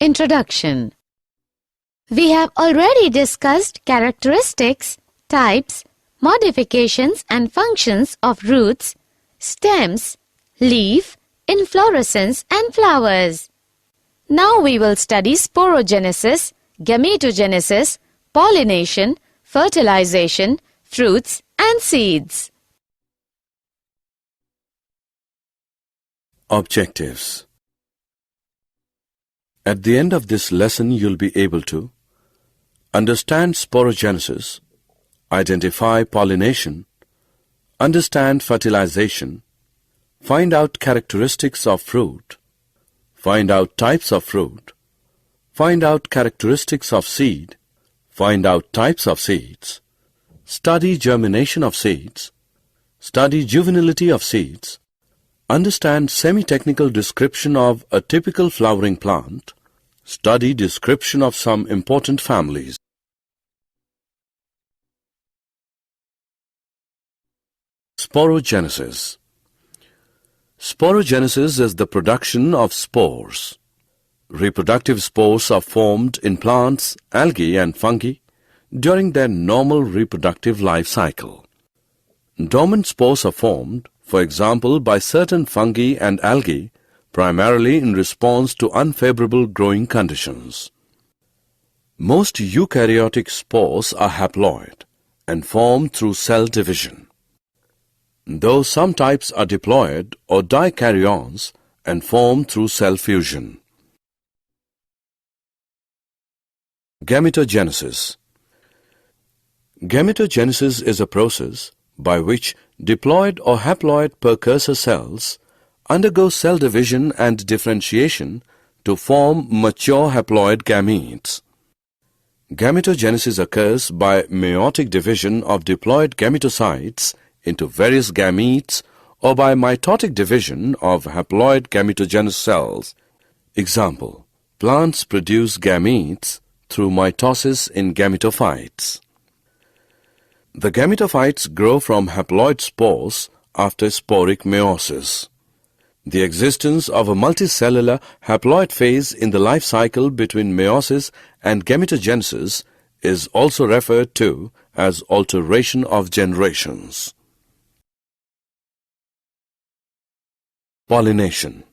Introduction. We have already discussed characteristics, types, modifications and functions of roots, stems, leaf, inflorescence and flowers. Now we will study sporogenesis, gametogenesis, pollination, fertilization, fruits and seeds. Objectives. At the end of this lesson, you'll be able to understand sporogenesis, identify pollination, understand fertilization, find out characteristics of fruit, find out types of fruit, find out characteristics of seed, find out types of seeds, study germination of seeds, study juvenility of seeds, understand semi-technical description of a typical flowering plant, study description of some important families. Sporogenesis. Sporogenesis is the production of spores. Reproductive spores are formed in plants, algae and fungi during their normal reproductive life cycle. Dormant spores are formed, for example, by certain fungi and algae, primarily in response to unfavorable growing conditions. Most eukaryotic spores are haploid and form through cell division, though some types are diploid or dikaryons and form through cell fusion. Gametogenesis. Gametogenesis is a process by which diploid or haploid precursor cells undergo cell division and differentiation to form mature haploid gametes. Gametogenesis occurs by meiotic division of diploid gametocytes into various gametes or by mitotic division of haploid gametogenous cells. Example: plants produce gametes through mitosis in gametophytes. The gametophytes grow from haploid spores after sporic meiosis. The existence of a multicellular haploid phase in the life cycle between meiosis and gametogenesis is also referred to as alteration of generations. Pollination.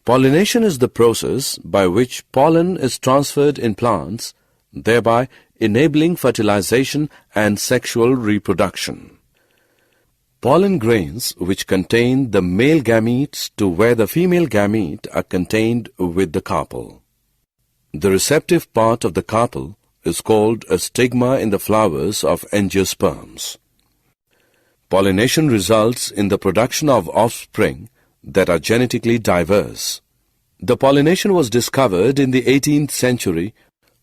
Pollination is the process by which pollen is transferred in plants, thereby enabling fertilization and sexual reproduction. Pollen grains which contain the male gametes to where the female gamete are contained with the carpel. The receptive part of the carpel is called a stigma in the flowers of Endosperms. Pollination results in the production of offspring that are genetically diverse. The pollination was discovered in the 18th century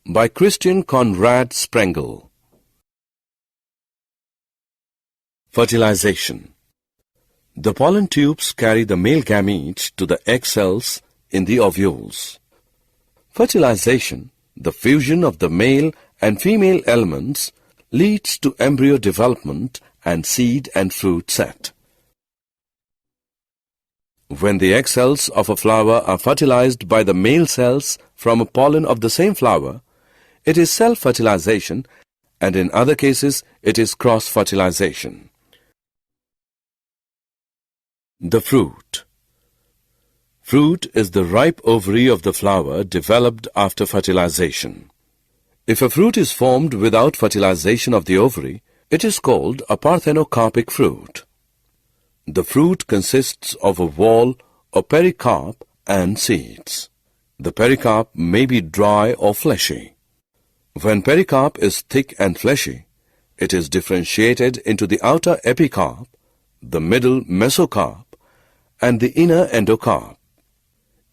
by Christian Conrad Sprengel. Fertilization. The pollen tubes carry the male gametes to the egg cells in the ovules. Fertilization, the fusion of the male and female elements, leads to embryo development and seed and fruit set. When the egg cells of a flower are fertilized by the male cells from a pollen of the same flower, it is self-fertilization, and in other cases it is cross-fertilization. The fruit. Fruit is the ripe ovary of the flower developed after fertilization. If a fruit is formed without fertilization of the ovary, it is called a parthenocarpic fruit. The fruit consists of a wall or pericarp and seeds. The pericarp may be dry or fleshy. When pericarp is thick and fleshy, it is differentiated into the outer epicarp, the middle mesocarp, and the inner endocarp.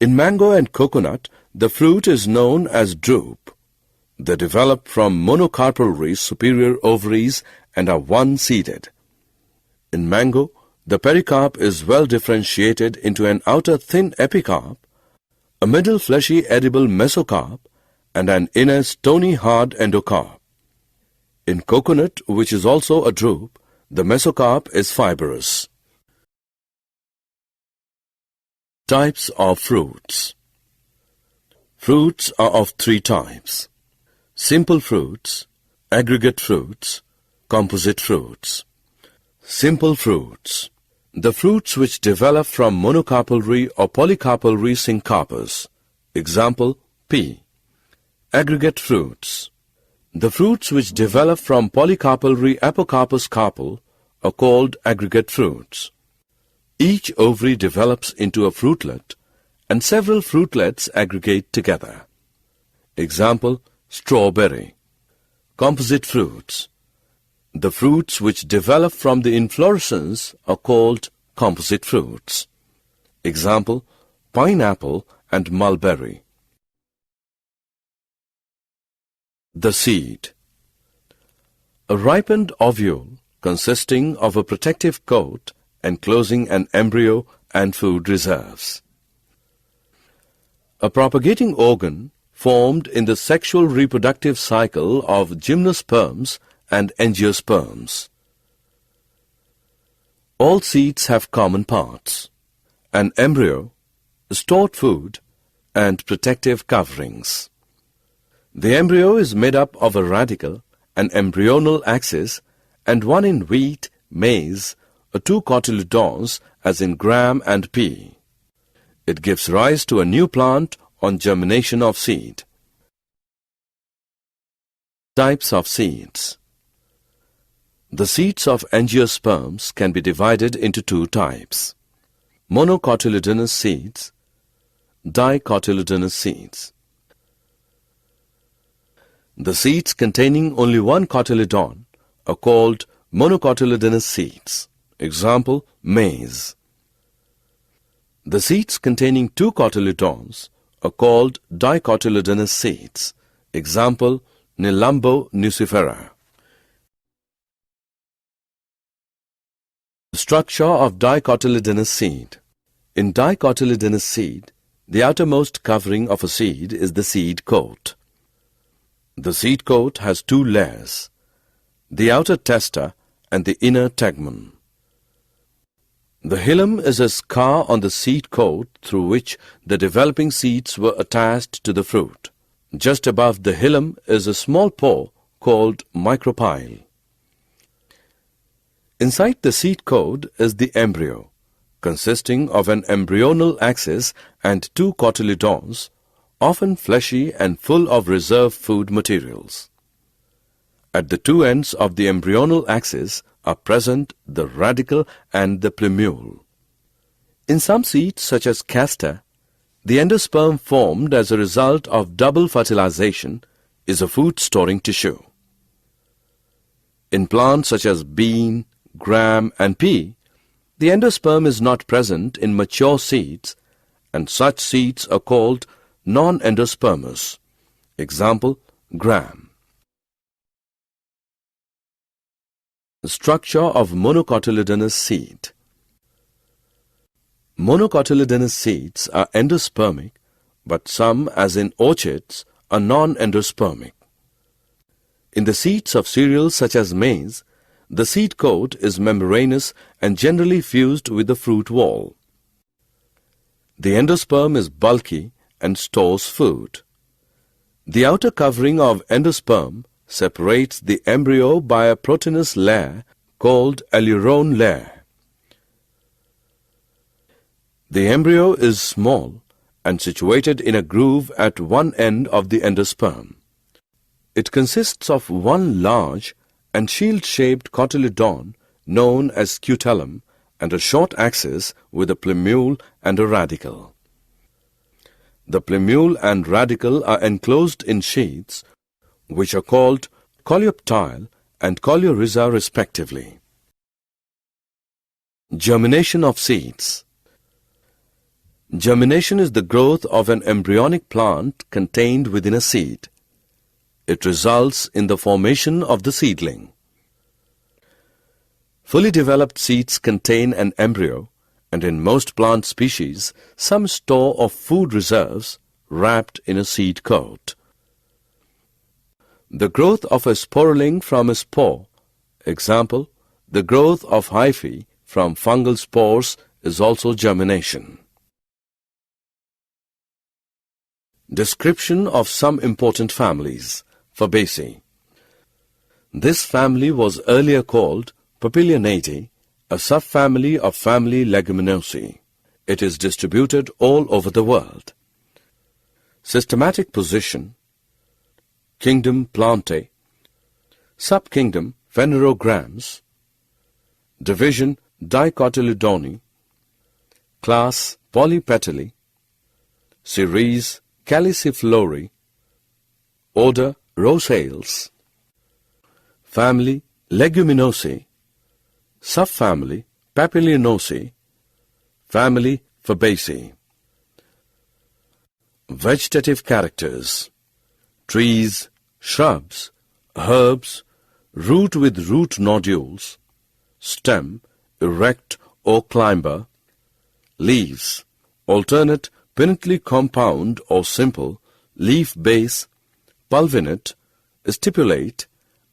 In mango and coconut, the fruit is known as drupe. They develop from monocarpellary superior ovaries and are one-seeded. In mango, the pericarp is well differentiated into an outer thin epicarp, a middle fleshy edible mesocarp, and an inner stony hard endocarp. In coconut, which is also a drupe, the mesocarp is fibrous. Types of fruits. Fruits are of three types: simple fruits, aggregate fruits, composite fruits. Simple fruits: the fruits which develop from monocarpellary or polycarpellary syncarpus. Example, pea. Aggregate fruits: the fruits which develop from polycarpellary apocarpus carpel are called aggregate fruits. Each ovary develops into a fruitlet, and several fruitlets aggregate together. Example, strawberry. Composite fruits: the fruits which develop from the inflorescence are called composite fruits. Example, pineapple and mulberry. The seed. A ripened ovule consisting of a protective coat enclosing an embryo and food reserves. A propagating organ formed in the sexual reproductive cycle of gymnosperms and angiosperms. All seeds have common parts: an embryo, stored food, and protective coverings. The embryo is made up of a radicle, an embryonal axis, and one in wheat, maize, or two cotyledons as in gram and pea. It gives rise to a new plant on germination of seed. Types of seeds. The seeds of angiosperms can be divided into two types: monocotyledonous seeds, dicotyledonous seeds. The seeds containing only one cotyledon are called monocotyledonous seeds. Example, maize. The seeds containing two cotyledons are called dicotyledonous seeds. Example, Nelumbo nucifera. Structure of dicotyledonous seed. In dicotyledonous seed, the outermost covering of a seed is the seed coat. The seed coat has two layers: the outer testa and the inner tegmen. The hilum is a scar on the seed coat through which the developing seeds were attached to the fruit. Just above the hilum is a small pore called micropyle. Inside the seed coat is the embryo, consisting of an embryonal axis and two cotyledons, often fleshy and full of reserve food materials. At the two ends of the embryonal axis are present the radicle and the plumule. In some seeds, such as castor, the endosperm formed as a result of double fertilization is a food-storing tissue. In plants such as bean, gram, and pea, the endosperm is not present in mature seeds, and such seeds are called non-endospermous. Example, gram. The structure of monocotyledonous seed. Monocotyledonous seeds are endospermic, but some, as in orchids, are non-endospermic. In the seeds of cereals such as maize, the seed coat is membranous and generally fused with the fruit wall. The endosperm is bulky and stores food. The outer covering of endosperm separates the embryo by a proteinous layer called aleurone layer. The embryo is small and situated in a groove at one end of the endosperm. It consists of one large and shield-shaped cotyledon known as scutellum and a short axis with a plumule and a radicle. The plumule and radicle are enclosed in sheaths, which are called coleoptile and coleorhiza respectively. Germination of seeds. Germination is the growth of an embryonic plant contained within a seed. It results in the formation of the seedling. Fully developed seeds contain an embryo, and in most plant species, some store of food reserves wrapped in a seed coat. The growth of a sporulin from a spore, example, the growth of hyphae from fungal spores, is also germination. Description of some important families. Fabaceae. This family was earlier called Papilionatidae, a subfamily of family Leguminosae. It is distributed all over the world. Systematic position. Kingdom Plantae. Subkingdom Phanerogrammes. Division Dicotyledoni. Class Polypetalae. Series Caliciflori. Order Rosales. Family Leguminosae. Subfamily Papilionosae. Family Fabaceae. Vegetative characters. Trees, shrubs, herbs, root with root nodules, stem, erect or climber, leaves, alternate pinnately compound or simple, leaf base, pulvinate, stipulate,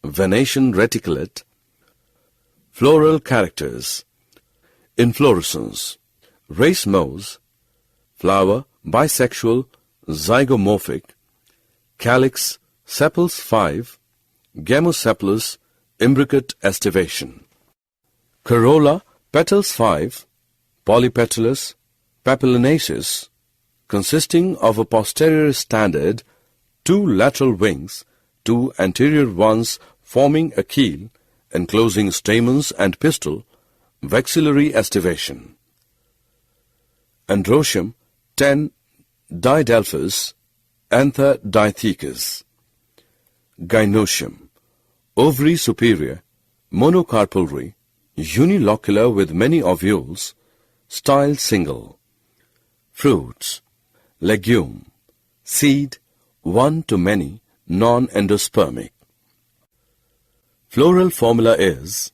venation reticulate. Floral characters. Inflorescence. Racemose. Flower bisexual, zygomorphic. Calyx sepals 5. Gamosepalous, imbricate estivation. Corolla petals 5. Polypetalous, papilionaceous, consisting of a posterior standard, 2 lateral wings, 2 anterior ones forming a keel, enclosing stamens and pistil, vexillary estivation. Androecium 10 didelphous, anther dithecus. Gynoecium, ovary superior, monocarpellary, unilocular with many ovules, style single. Fruits. Legume, seed, one to many, non-endospermic. Floral formula is,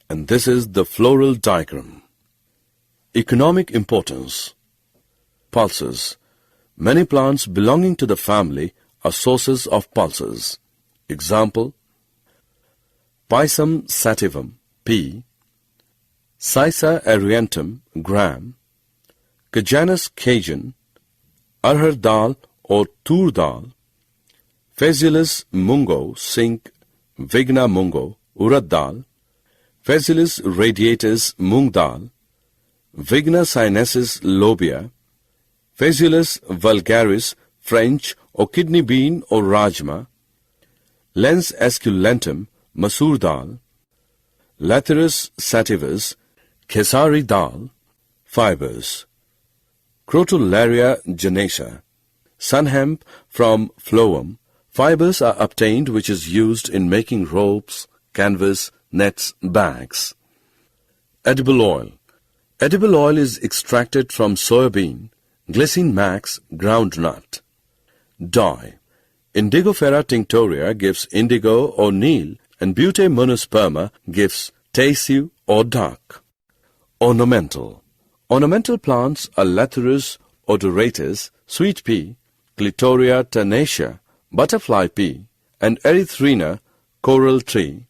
and this is the floral diagram. Economic importance. Pulses. Many plants belonging to the family are sources of pulses. Example: Pisum sativum, pea; Cica arietum, gram; Cajanus Cajun, arhar dal or tur dal; Phaseolus mungo, sink; Vigna mungo, urad dal; Phaseolus radiatus, mung dal; Vigna sinensis, lobia; Phaseolus vulgaris, French or kidney bean or rajma; Lens esculentum, masoor dal; Lathyrus sativus, Khesari dal. Fibers. Crotalaria genaceae. Sunhemp from phloem. Fibers are obtained which is used in making ropes, canvas, nets, bags. Edible oil. Edible oil is extracted from soybean, glycine max, groundnut. Dye. Indigofera tinctoria gives indigo or neil, and Bute monosperma gives tissue or dark. Ornamental. Ornamental plants are Lathyrus odoratus, sweet pea, Clitoria tenacia, butterfly pea, and Erythrina, coral tree.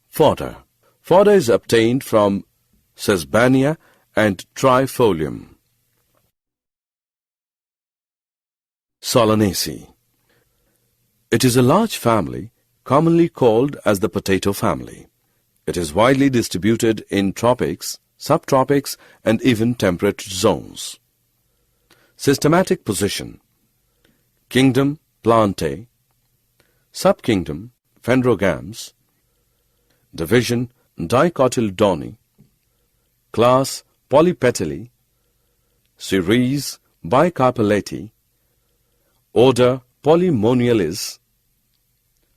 Fodder. Fodder is obtained from Sesbania and Trifolium. Solanaceae. It is a large family, commonly called as the potato family. It is widely distributed in tropics, subtropics, and even temperate zones. Systematic position. Kingdom Plantae. Subkingdom Phanerogrammes. Division Dicotyledoni. Class Polypetalae. Series Bicarpellatae. Order Polymonialis.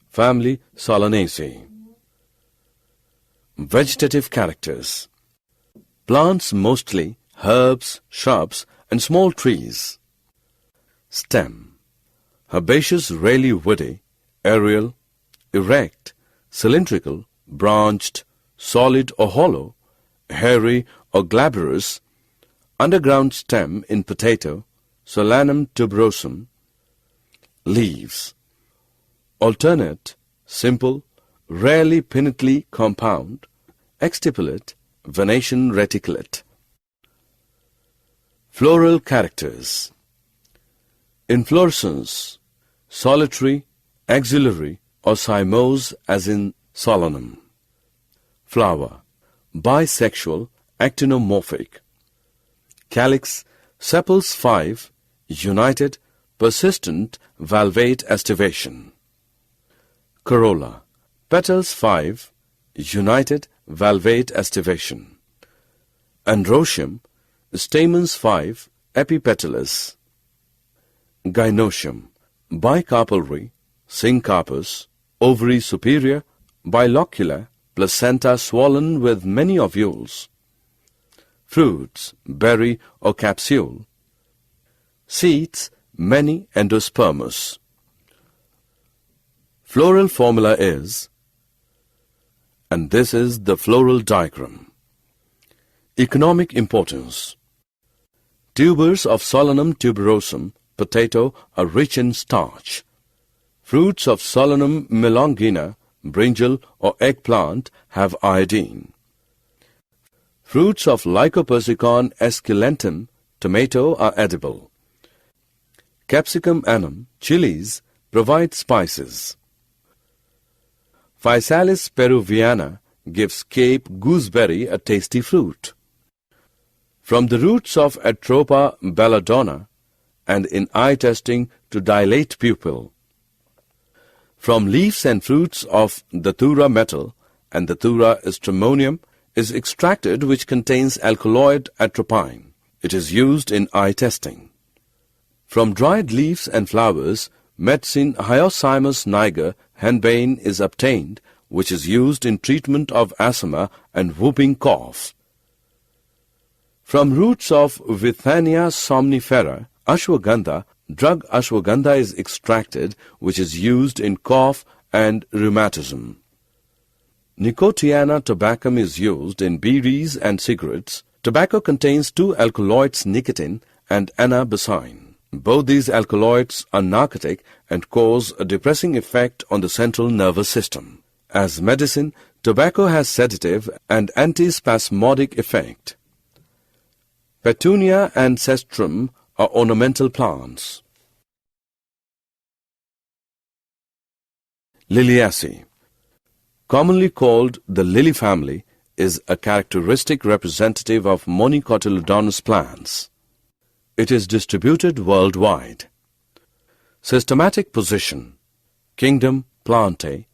Family Solanaceae. Vegetative characters. Plants mostly, herbs, shrubs, and small trees. Stem. Herbaceous, rarely woody, aerial, erect, cylindrical, branched, solid or hollow, hairy or glabrous, underground stem in potato, Solanum tuberosum. Leaves. Alternate, simple, rarely pinnately compound, exstipulate, venation reticulate. Floral characters. Inflorescence, solitary, axillary or cymose as in Solanum. Flower, bisexual, actinomorphic. Calyx, sepals 5, united, persistent, valvate aestivation. Corolla, petals 5, united, valvate aestivation. Androecium, stamens 5, epipetalous. Gynoecium, bicarpellary, syncarpous, ovary superior, bilocular, placenta swollen with many ovules. Fruits, berry or capsule. Seeds, many endospermous. Floral formula is, and this is the floral diagram. Economic importance. Tubers of Solanum tuberosum, potato, are rich in starch. Fruits of Solanum melongena, brinjal or eggplant, have iodine. Fruits of Lycopersicon esculentum, tomato, are edible. Capsicum annuum, chilies, provide spices. Physalis peruviana gives Cape gooseberry a tasty fruit. From the roots of Atropa belladonna, and in eye testing to dilate pupil. From leaves and fruits of Datura metal and Datura stramonium is extracted, which contains alkaloid atropine. It is used in eye testing. From dried leaves and flowers, medicine Hyoscyamus niger henbane is obtained, which is used in treatment of asthma and whooping cough. From roots of Withania somnifera, ashwagandha, drug ashwagandha is extracted, which is used in cough and rheumatism. Nicotiana tabacum is used in bidis and cigarettes. Tobacco contains two alkaloids, nicotine and anabasine. Both these alkaloids are narcotic and cause a depressing effect on the central nervous system. As medicine, tobacco has sedative and antispasmodic effect. Petunia and cestrum are ornamental plants. Liliaceae, commonly called the lily family, is a characteristic representative of monocotyledonous plants. It is distributed worldwide. Systematic position: Kingdom Plantae,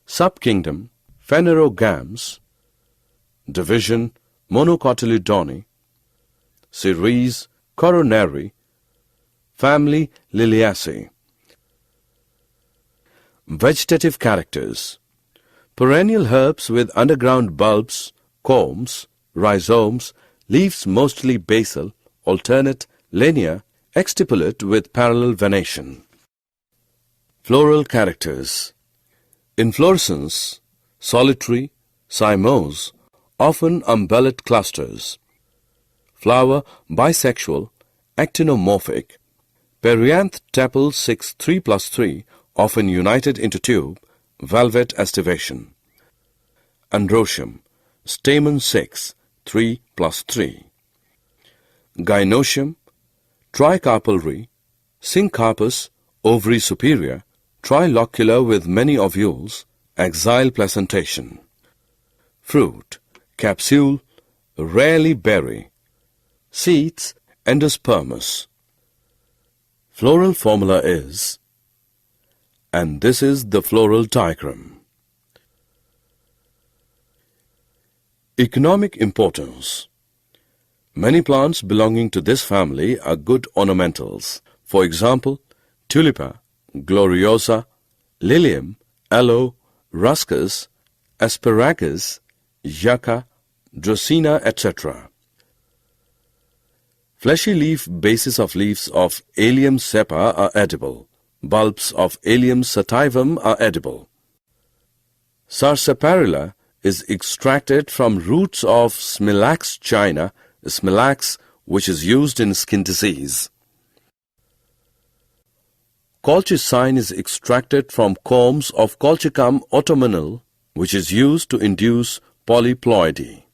Subkingdom Phanerogams, Division Monocotyledone, Series Coronary, Family Liliaceae. Vegetative characters: perennial herbs with underground bulbs, culms, rhizomes, leaves mostly basal, alternate, linear, exstipulate with parallel venation. Floral characters: inflorescence, solitary, cymose, often umbellate clusters. Flower bisexual, actinomorphic. Perianth tepal 6 3+3, often united into tube, valvate aestivation. Androecium, stamen 6 3+3. Gynoecium, tricarpellary, syncarpous, ovary superior, trilocular with many ovules, axile placentation. Fruit, capsule, rarely berry. Seeds, endospermous. Floral formula is, and this is the floral diagram. Economic importance. Many plants belonging to this family are good ornamentals. For example, Tulipa, gloriosa, Lilium, Aloe, Ruscus, Asparagus, Yucca, Dracena, etc. Fleshy leaf bases of leaves of Allium cepa are edible. Bulbs of Allium sativum are edible. Sarsaparilla is extracted from roots of Smilax china, Smilax, which is used in skin disease. Colchicine is extracted from culms of Colchicum autumnale, which is used to induce polyploidy.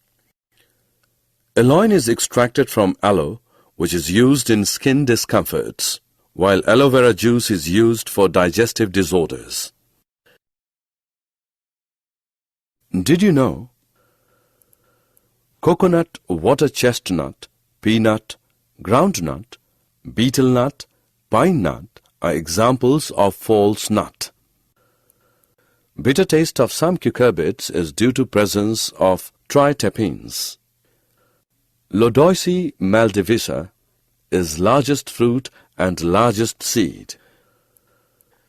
Aloin is extracted from aloe, which is used in skin discomforts. while aloe vera juice is used for digestive disorders. Did you know? Coconut, water chestnut, peanut, groundnut, betel nut, pine nut are examples of false nut. Bitter taste of some cucurbits is due to presence of triterpenes. Lodoicea maldivisa is largest fruit and largest seed.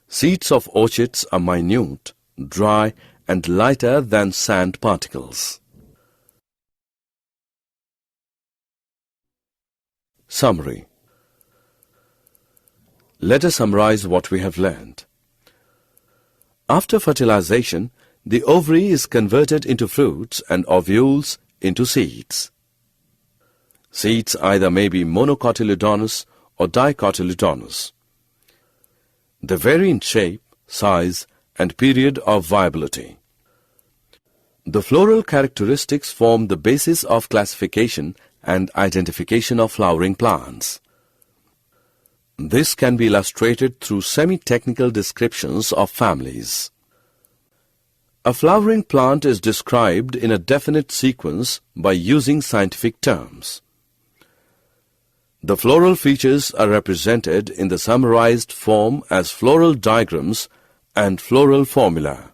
Seeds of orchids are minute, dry and lighter than sand particles. Summary. Let us summarize what we have learned. After fertilization, the ovary is converted into fruits and ovules into seeds. Seeds either may be monocotyledonous or dicotyledonous. They vary in shape, size, and period of viability. The floral characteristics form the basis of classification and identification of flowering plants. This can be illustrated through semi-technical descriptions of families. A flowering plant is described in a definite sequence by using scientific terms. The floral features are represented in the summarized form as floral diagrams and floral formula.